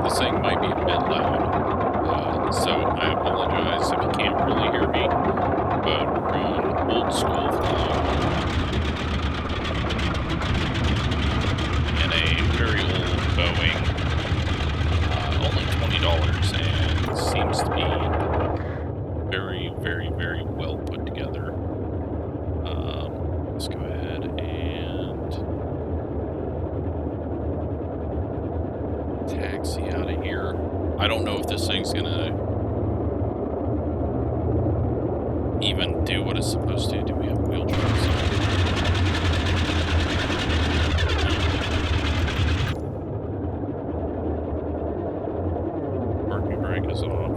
This thing might be a bit loud, so I apologize if you can't really hear me, but we're on old school in a very old Boeing, only $20, and seems to be very, very, very well put together. Let's go ahead and taxi out of here. I don't know if this thing's gonna even do what it's supposed to. Do we have wheel tracks on? Parking brake is off.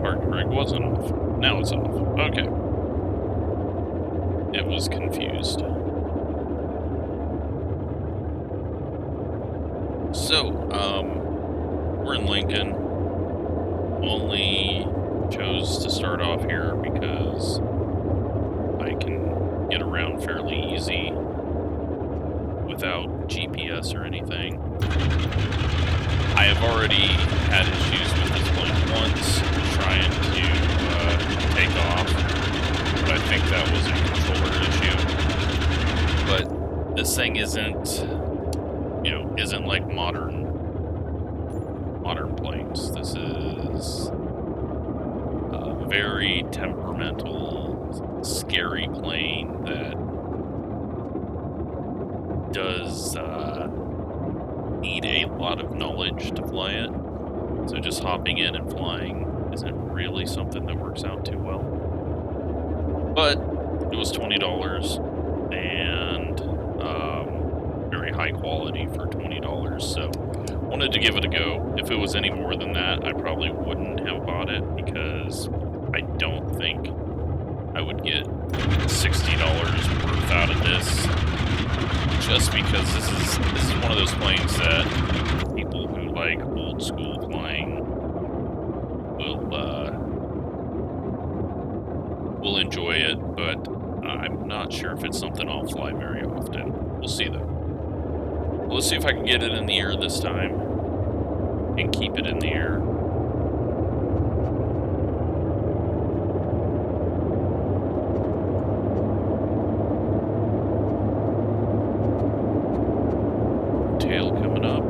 Parking brake wasn't off. Now it's off. Okay. It was confused. So, we're in Lincoln. Only chose to start off here because I can get around fairly easy without GPS or anything. I have already had issues with this plane once, trying to take off, but I think that was a controller issue. But this thing isn't, isn't like modern planes. This is a very temperamental, scary plane that does need a lot of knowledge to fly it. So just hopping in and flying isn't really something that works out too well. But it was $20 and very high quality for $20. So wanted to give it a go. If it was any more than that, I probably wouldn't have bought it because I don't think I would get $60 worth out of this. Just because this is one of those planes that people who like old school flying will enjoy it, but I'm not sure if it's something I'll fly very often. We'll see though. Well, let's see if I can get it in the air this time and keep it in the air. Tail coming up.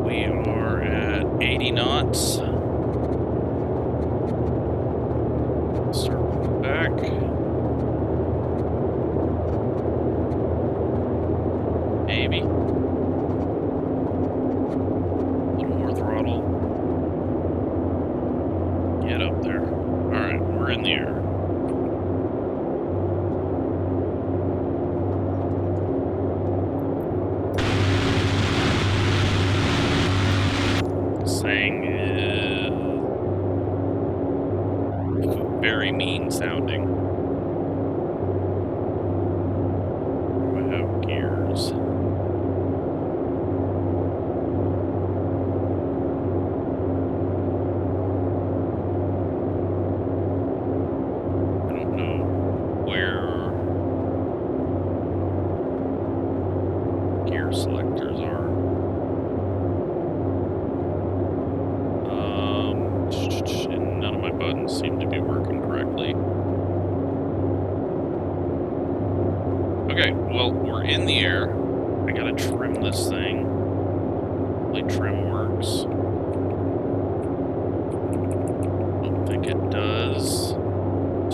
We are at 80 knots. Start moving back. Maybe. A little more throttle. Get up there. Alright, we're in the air. This thing is very mean sounding. We have gears. I don't know where gear selectors are. And none of my buttons seem to be working correctly. Okay, well, we're in the air. I gotta trim this thing. Hopefully trim works. Don't think it does.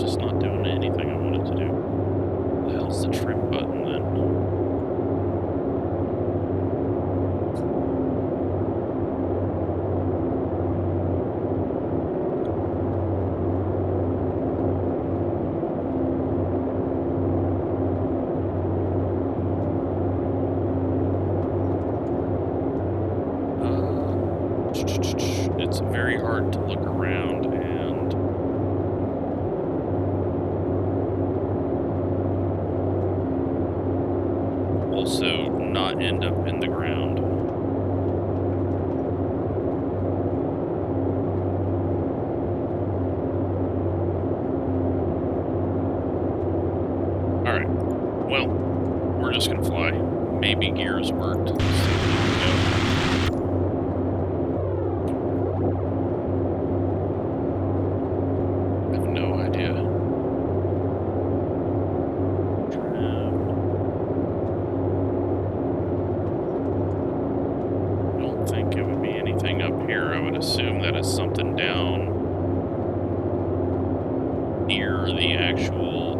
Just not doing anything I want it to do. What the hell's the trim button then? It's very hard to look around and end up in the ground. Alright, well, we're just gonna fly. Maybe gears worked. Let's see if we can go. I have no idea. I don't think it would be anything up here. I would assume that is something down near the actual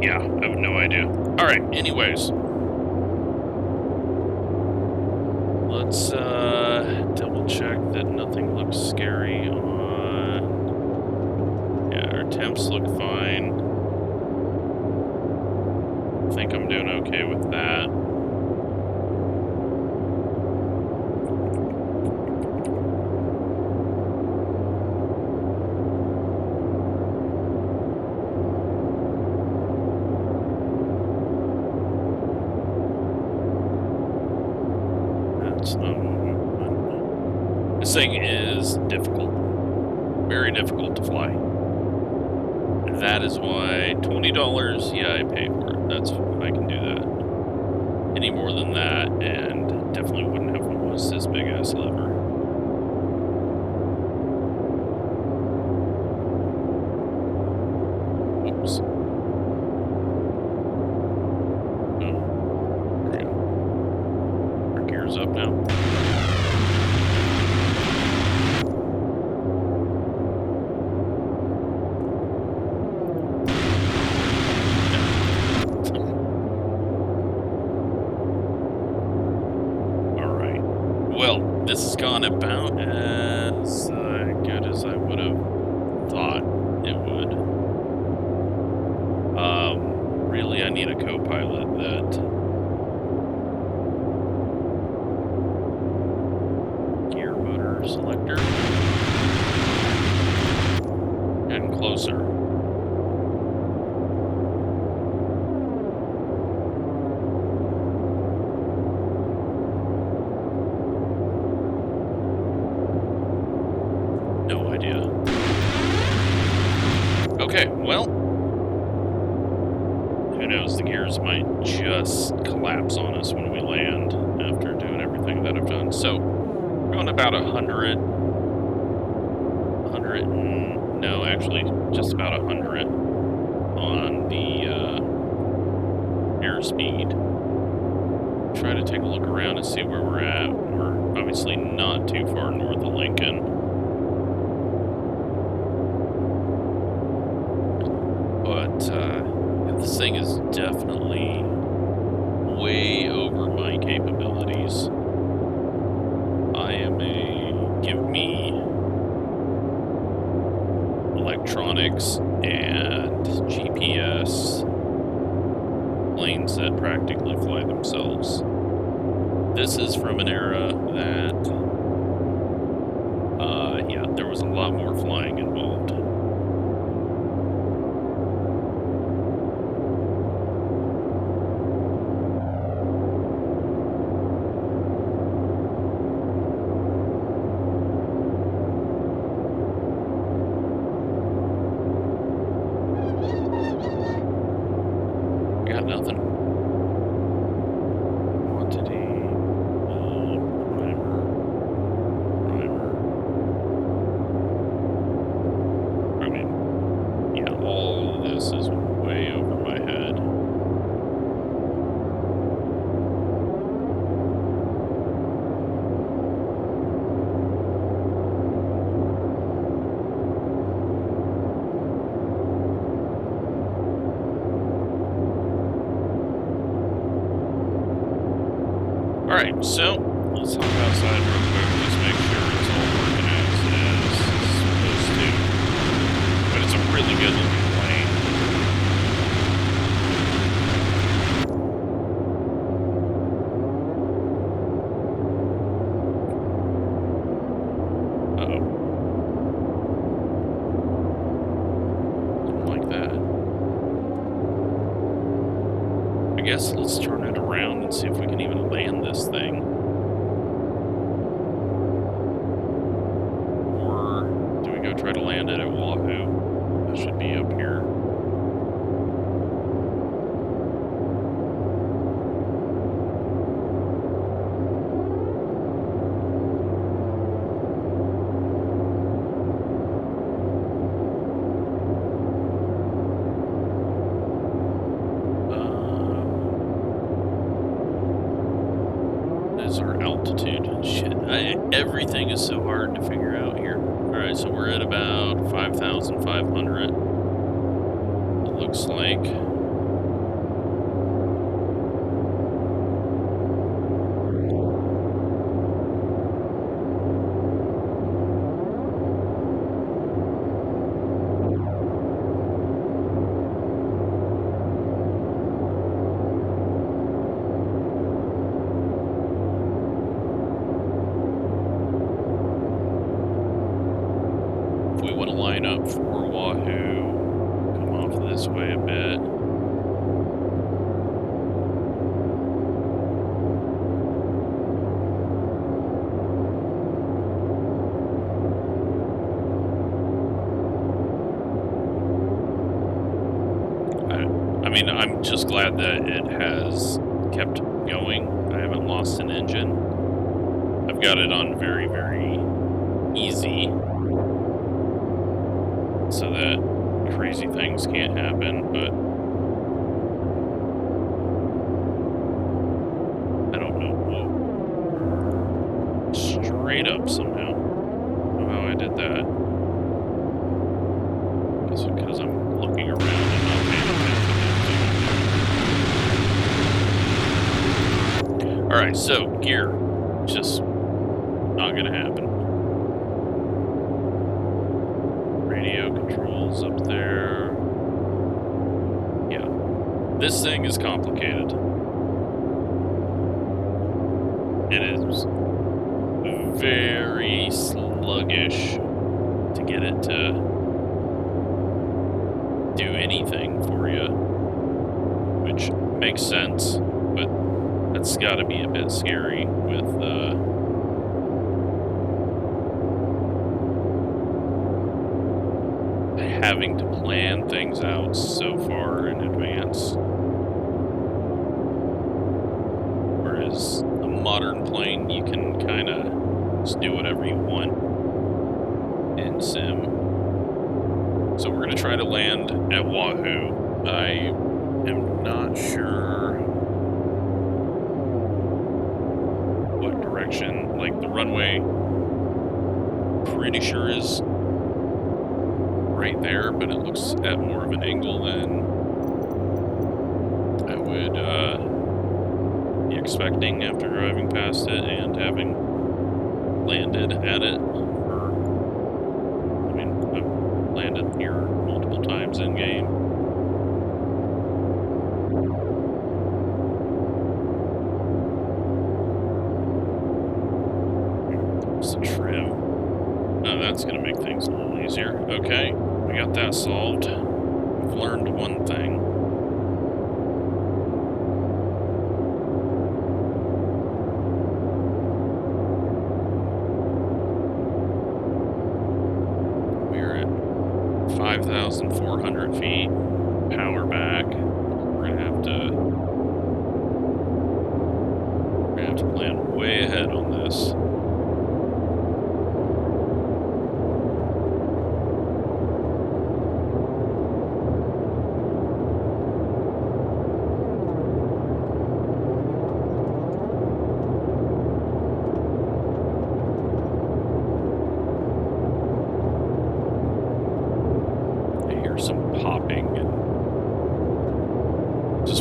yeah, I have no idea. Alright, anyways. Let's double check that nothing looks scary on... Yeah, our temps look fine. I think I'm doing okay with that. This thing is difficult. Very difficult to fly. That is why $20, yeah, I pay for it. That's, I can do that. Any more than that, and definitely wouldn't have was this big ass lever. Oops. Oh, there we go. Our gear's up now. This has gone about as good as I would have thought it would. Really, I need a co-pilot that... Gear motor selector. Getting closer. Okay, well, who knows, the gears might just collapse on us when we land after doing everything that I've done. So, we're going about 100, no, actually, just about 100 on the airspeed. Try to take a look around and see where we're at. We're obviously not too far north of Lincoln. This thing is definitely way over my capabilities. I am give me electronics and GPS planes that practically fly themselves. This is from an era that, yeah, there was a lot more flying involved. Nothing. Quantity, primer. I mean, yeah, all of this is way over my head. Alright, so let's hop outside real quick, just make sure it's all working as it is supposed to. But it's a really good looking plane. guess let's turn it around and see if we can even land this thing. Or do we go try to land it at Wahoo? That should be up here. Is our altitude? Shit, everything is so hard to figure out here. Alright, so we're at about 5,500. It looks like. Line up for Wahoo, come off this way a bit. I mean, I'm just glad that it has kept going. I haven't lost an engine. I've got it on very, very easy, so that crazy things can't happen, but I don't know. Whoa. Straight up somehow. I don't know how I did that. Is it because I'm looking around and not paying attention? Alright, so gear. Just not gonna happen. Controls up there. Yeah. This thing is complicated. It is very sluggish to get it to do anything for you, which makes sense, but that's got to be a bit scary with having to plan things out so far in advance. Whereas a modern plane, you can kind of just do whatever you want in sim. So we're going to try to land at Wahoo. I am not sure what direction. Like the runway, pretty sure is right there, but it looks at more of an angle than I would be expecting after driving past it and having landed at it. I mean, I've landed here multiple times in game. What's the trim? Oh, that's going to make things a little easier. Okay. We got that solved. We've learned one thing. We're at 5,400 feet. Power back. We're gonna have to plan way ahead on this.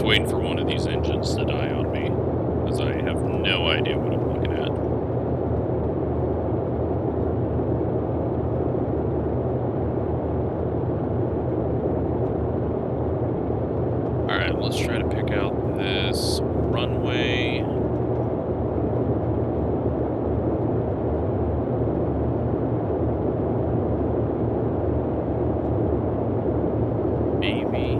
Waiting for one of these engines to die on me, because I have no idea what I'm looking at. Alright, let's try to pick out this runway. Maybe.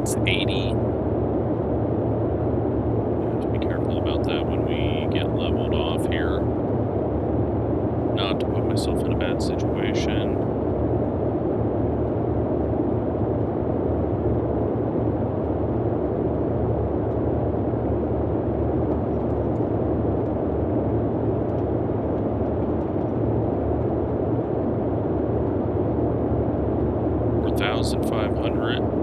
it's 80. Have to be careful about that when we get leveled off here. Not to put myself in a bad situation. $4,500.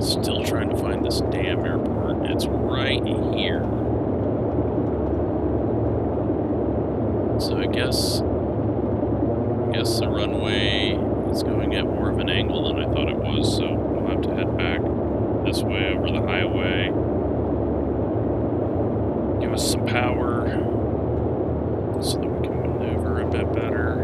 Still trying to find this damn airport. It's right here. So I guess the runway is going at more of an angle than I thought it was, so we'll have to head back this way over the highway. Give us some power so that we can maneuver a bit better.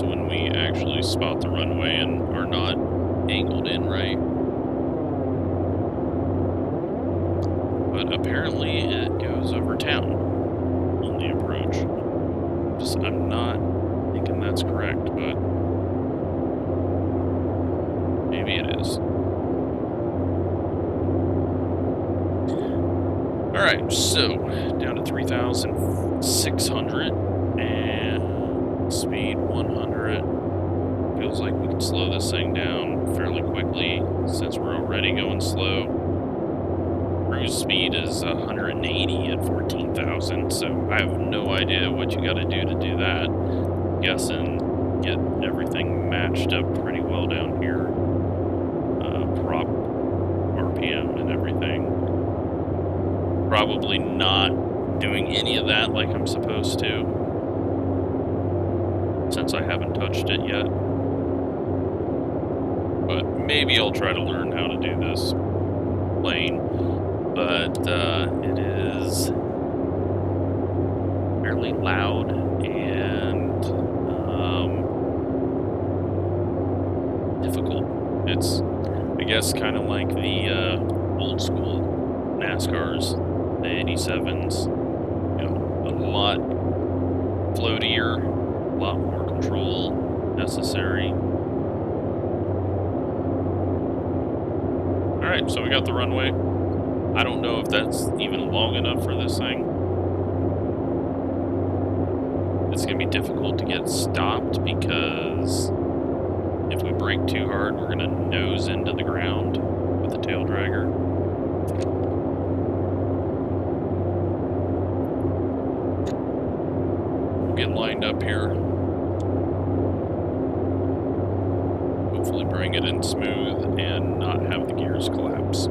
When we actually spot the runway and are not angled in right. But apparently it goes over town on the approach. I'm not thinking that's correct, but maybe it is. Alright, so down to 3,600 and speed 100. Feels like we can slow this thing down fairly quickly since we're already going slow. Cruise speed is 180 at 14,000, so I have no idea what you gotta do to do that. Guessing get everything matched up pretty well down here. Prop RPM and everything. Probably not doing any of that like I'm supposed to, since I haven't touched it yet. But maybe I'll try to learn how to do this plane. But it is fairly loud and difficult. It's, I guess, kind of like the old school NASCARs, the 87s. You know, a lot floatier, a lot more control necessary. Alright, so we got the runway. I don't know if that's even long enough for this thing. It's going to be difficult to get stopped because if we brake too hard, we're going to nose into the ground with the tail dragger. We'll get lined up here. Hopefully bring it in smooth and not have the gears collapse.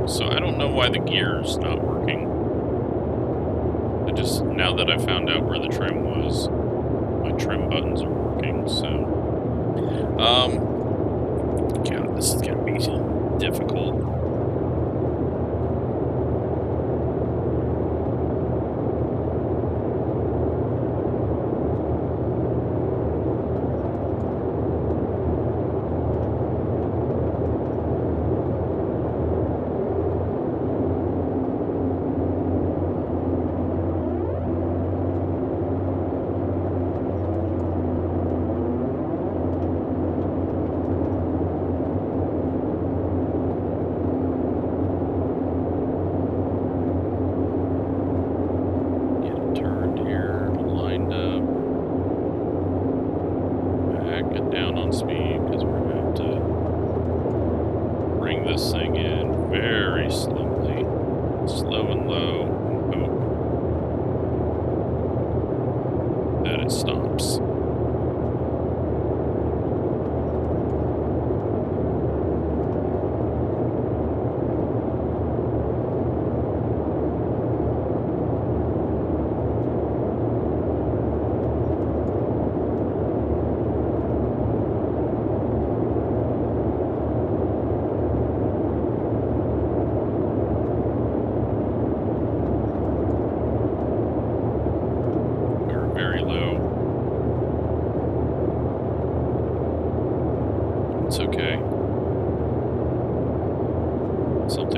So I don't know why the gear's not working. Now that I found out where the trim was, my trim buttons are working, so... God, this is gonna be difficult.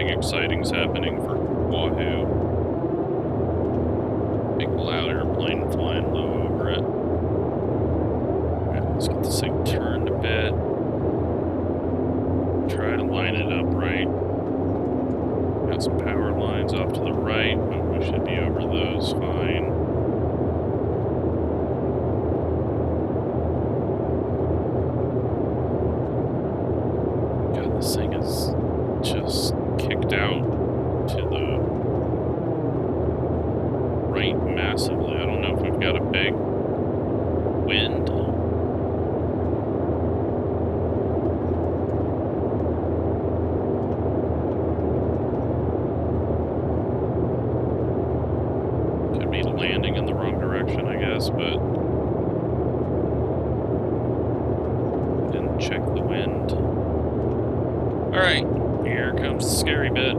Exciting's happening for Wahoo. Big loud airplane flying low over it. Alright, let's get this thing turned a bit. Try to line it up right. Got some power lines off to the right, but we should be over those fine. God, this thing is just kicked out to the right massively. I don't know if we've got a big wind. Could be landing in the wrong direction, I guess, but I didn't check the wind. Alright. Here comes the scary bit.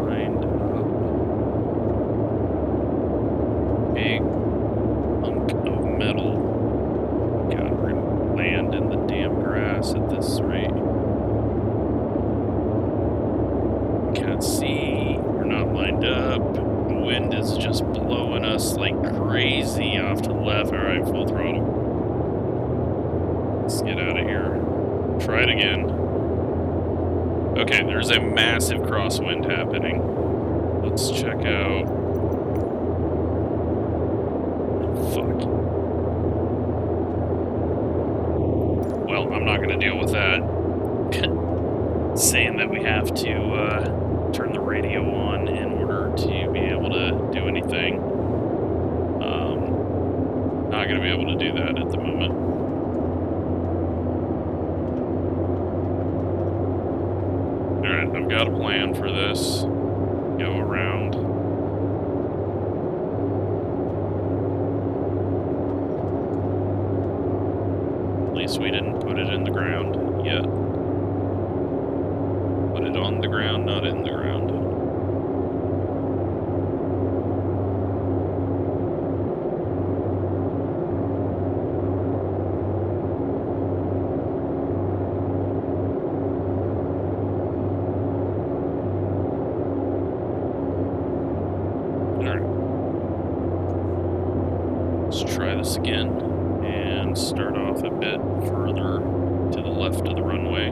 Lined up. Big hunk of metal. God, we're gonna land in the damn grass at this rate. Can't see, we're not lined up, the wind is just blowing us like crazy off to the left. Alright, full throttle. Let's get out of here. Try it again. Okay, there's a massive crosswind happening. Let's check out... Fuck. Well, I'm not gonna deal with that. Saying that we have to, turn the radio on in order to be able to do anything. Not going to be able to do that at the moment. Alright, I've got a plan for this. Go around. At least we didn't put it in the ground yet. Put it on the ground, not in the ground. Alright. Let's try this again and start off a bit further to the left of the runway.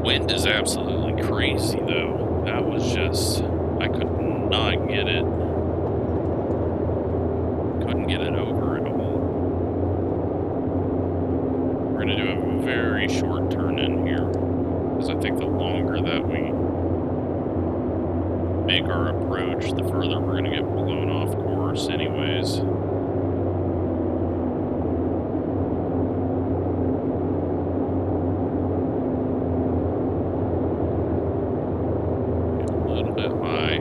Wind is absolutely crazy, though. That was just I could not get it. Couldn't get it over at all. We're going to do a very short turn in here, because I think the longer that we make our approach, the further we're going to get blown off course anyways. Get a little bit high.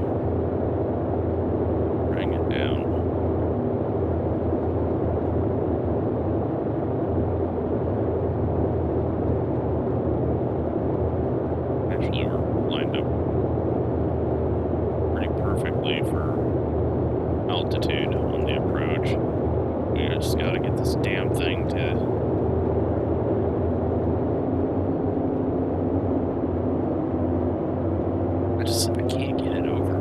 Bring it down. Actually, we're lined up pretty perfectly for altitude on the approach. We just gotta get this damn thing to... I can't get it over.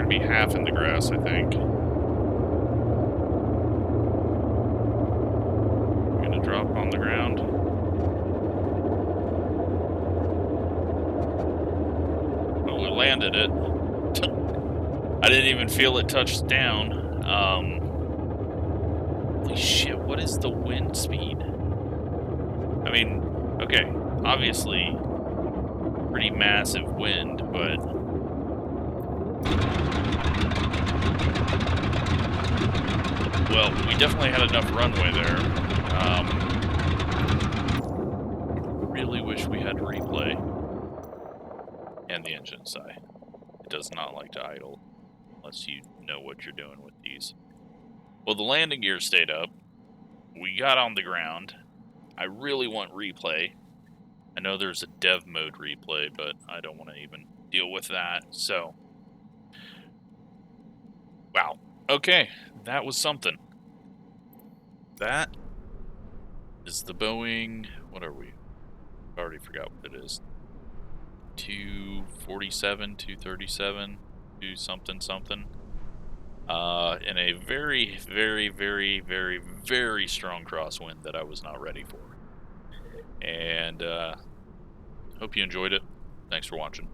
Be half in the grass, I think. We're gonna drop on the ground. Oh, we landed it. I didn't even feel it touch down. Holy shit, what is the wind speed? I mean, okay, obviously pretty massive wind, but well, we definitely had enough runway there. Really wish we had replay. And the engine side. It does not like to idle unless you know what you're doing with these. Well, the landing gear stayed up. We got on the ground. I really want replay. I know there's a dev mode replay, but I don't want to even deal with that. So, wow. Okay, that was something. That is the Boeing, what are we? I already forgot what it is. 247, 237, 2 something something. In a very, very, very, very, very strong crosswind that I was not ready for. And hope you enjoyed it. Thanks for watching.